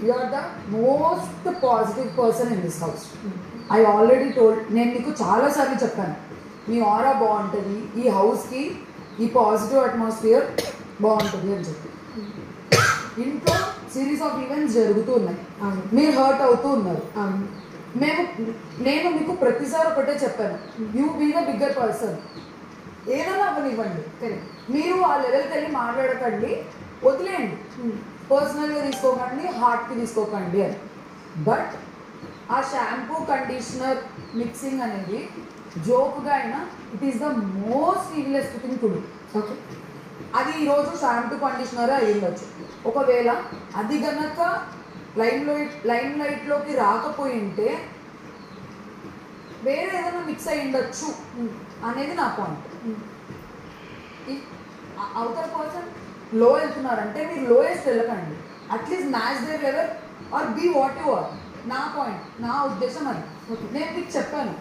You are the most positive person in this house. I already told. నేను నీకు చాలాసార్లు చెప్పాను, మీ ఆరా బాగుంటుంది, ఈ హౌస్కి ఈ పాజిటివ్ అట్మాస్ఫియర్ బాగుంటుంది అని చెప్పి. ఇంట్లో సిరీస్ ఆఫ్ ఈవెంట్స్ జరుగుతూ ఉన్నాయి, మీరు హర్ట్ అవుతూ ఉన్నారు. నేను మీకు ప్రతిసారి ఒకటే చెప్పాను, you be the bigger person. ఏదైనా అవ్వనివ్వండి, మీరు ఆ లెవెల్కి వెళ్ళి మాట్లాడకండి, వదిలేయండి, పర్సనల్గా తీసుకోకండి, హార్ట్కి తీసుకోకండి అని. బట్ ఆ షాంపూ కండిషనర్ మిక్సింగ్ అనేది జోక్గా అయినా it is the most evilest thing to do. Okay, అది ఈరోజు షాంపూ కండిషనర్ అయి ఉండొచ్చు. ఒకవేళ అది గనక లైమ్ లైట్లోకి రాకపోయి ఉంటే వేరే ఏదైనా మిక్స్ అయి ఉండొచ్చు అనేది నా పాయింట్. అవతల పర్సన్ లో వెళ్తున్నారంటే మీరు లోయెస్ట్ వెళ్ళకండి, at least match their level or be what you are. నా పాయింట్, నా ఉద్దేశం అది. నేను మీకు చెప్పాను,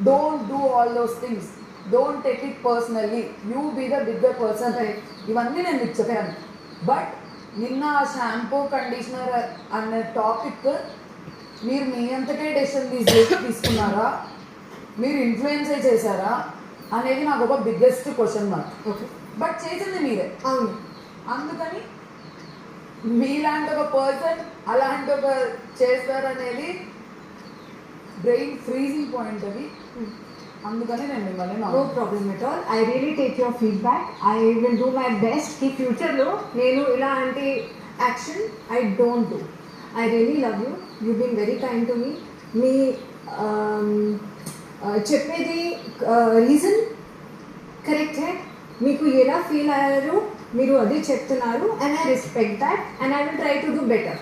don't do all those things, don't take it personally, you be the bigger person. ఇవన్నీ నేను మీకు చెప్పాను. బట్ నిన్న ఆ షాంపూ కండిషనర్ అనే టాపిక్ మీరు మీ అంతకే డెసిషన్ తీసుకున్నారా, మీరు ఇన్ఫ్లుయెన్స్ చేశారా అనేది నాకు ఒక biggest question mark. Okay, but చేసింది మీరే. అవును, అందుకని మీలాంటి ఒక పర్సన్ అలాంటి ఒక చేస్తారనేది బ్రెయిన్ ఫ్రీజింగ్ పాయింట్ అది. అందుకని నేను మిమ్మల్ని no problem at all. I really take your feedback. I will do my best ఈ ఫ్యూచర్లో నేను ఇలాంటి action I don't do. I really love you, you been very kind to me. మీ చెప్పేది రీజన్ కరెక్టే, మీకు ఎలా ఫీల్ అయ్యారు మీరు అది చెప్తున్నారు, and I respect that and I will try to do better.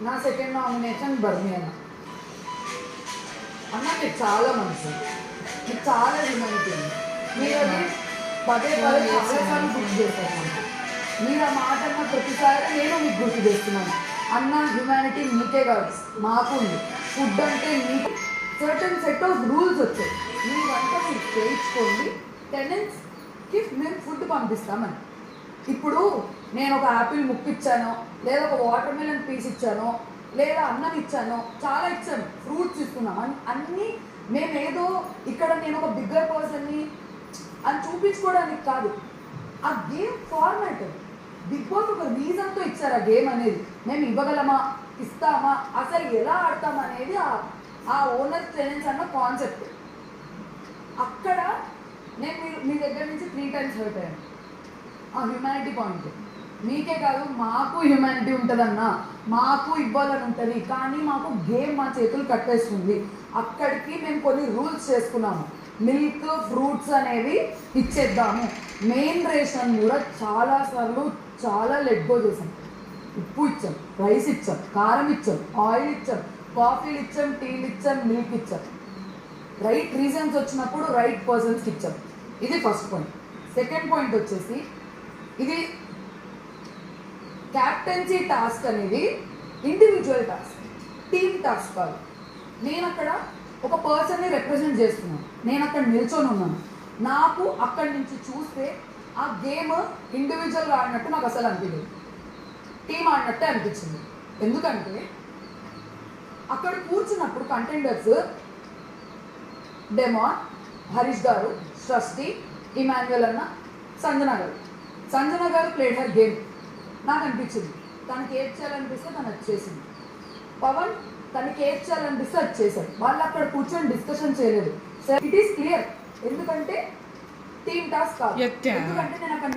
నా సెకండ్ నామినేషన్ బర్నీ అన్న. అన్న మీరు చాలా మంచి, మీకు చాలా హ్యూమానిటీ ఉంది. మీరు అది పదే చాలాసార్లు గుర్తు చేశారు. మీరు ఆ మాట అన్న ప్రతిసారి నేను మీకు గుర్తు చేస్తున్నాను. అన్న హ్యూమానిటీ మీకే కాదు, మాకు ఉంది. ఫుడ్ అంటే మీకు సర్టన్ సెట్ ఆఫ్ రూల్స్ వచ్చాయి. మీ వంట మీరు చేయించుకోండి, టెనెంట్స్కి మేము ఫుడ్ పంపిస్తామని. ఇప్పుడు నేను ఒక యాపిల్ ముక్క ఇచ్చాను, లేదా ఒక వాటర్ మెలన్ పీస్ ఇచ్చాను, లేదా అన్నం ఇచ్చాను, చాలా ఇచ్చాను, ఫ్రూట్స్ ఇస్తున్నాం అన్నీ. మేమేదో ఇక్కడ నేను ఒక బిగ్గర్ పర్సన్ని అని చూపించుకోవడానికి కాదు. ఆ గేమ్ ఫార్మాట్ బిగ్ బాస్ ఒక రీజన్తో ఇచ్చారు ఆ గేమ్ అనేది. మేము ఇవ్వగలమా, ఇస్తామా, అసలు ఎలా ఆడతామా అనేది ఆ ఓనర్ టెనెంట్స్ అన్న కాన్సెప్ట్. అక్కడ నేను మీ దగ్గర నుంచి 3 times హర్ట్ అయ్యాను. ఆ హ్యూమానిటీ పాయింట్ మీకే కాదు, మాకు హ్యూమానిటీ ఉంటుందన్నా, మాకు ఇవ్వాలని ఉంటుంది. కానీ మాకు గేమ్ మా చేతులు కట్టేస్తుంది. అక్కడికి మేము కొన్ని రూల్స్ చేసుకున్నాము. మిల్క్, ఫ్రూట్స్ అనేవి ఇచ్చేద్దాము. మెయిన్ రేషన్ కూడా చాలాసార్లు చాలా లెట్ గో చేసాం. ఉప్పు ఇచ్చాం, రైస్ ఇచ్చాం, కారం ఇచ్చాం, ఆయిల్ ఇచ్చాం, కాఫీలు ఇచ్చాం, టీలు ఇచ్చాం, మిల్క్ ఇచ్చాం. రైట్ రీజన్స్ వచ్చినప్పుడు రైట్ పర్సన్స్కి ఇచ్చాం. ఇది ఫస్ట్ పాయింట్. సెకండ్ పాయింట్ వచ్చేసి, ఇది క్యాప్టెన్సీ టాస్క్ అనేది ఇండివిజువల్ టాస్క్, టీమ్ టాస్క్ కాదు. నేను అక్కడ ఒక పర్సన్ని రిప్రజెంట్ చేస్తున్నాను, నేను అక్కడ నిల్చొని ఉన్నాను. నాకు అక్కడి నుంచి చూస్తే ఆ గేమ్ ఇండివిజువల్గా ఆడినట్టు నాకు అసలు అనిపించలేదు, టీమ్ ఆడినట్టే అనిపించింది. ఎందుకంటే అక్కడ కూర్చున్నప్పుడు కంటెండర్స్ డెమాన్, హరీష్ గారు, సృష్టి, ఇమాన్యుయల్ అన్న, సంజన గారు ప్లేడ్ హర్ గేమ్. నాకు అనిపించింది తనకి ఏడ్ చేయాలనిపిస్తే తను అది చేసింది. పవన్ తనకి ఏడ్ చేయాలనిపిస్తే అది చేశాడు. వాళ్ళు అక్కడ కూర్చొని డిస్కషన్ చేయలేదు. ఇట్ ఈస్ క్లియర్, ఎందుకంటే టీమ్ టాస్క్ కాదు. ఎందుకంటే నేను అక్కడ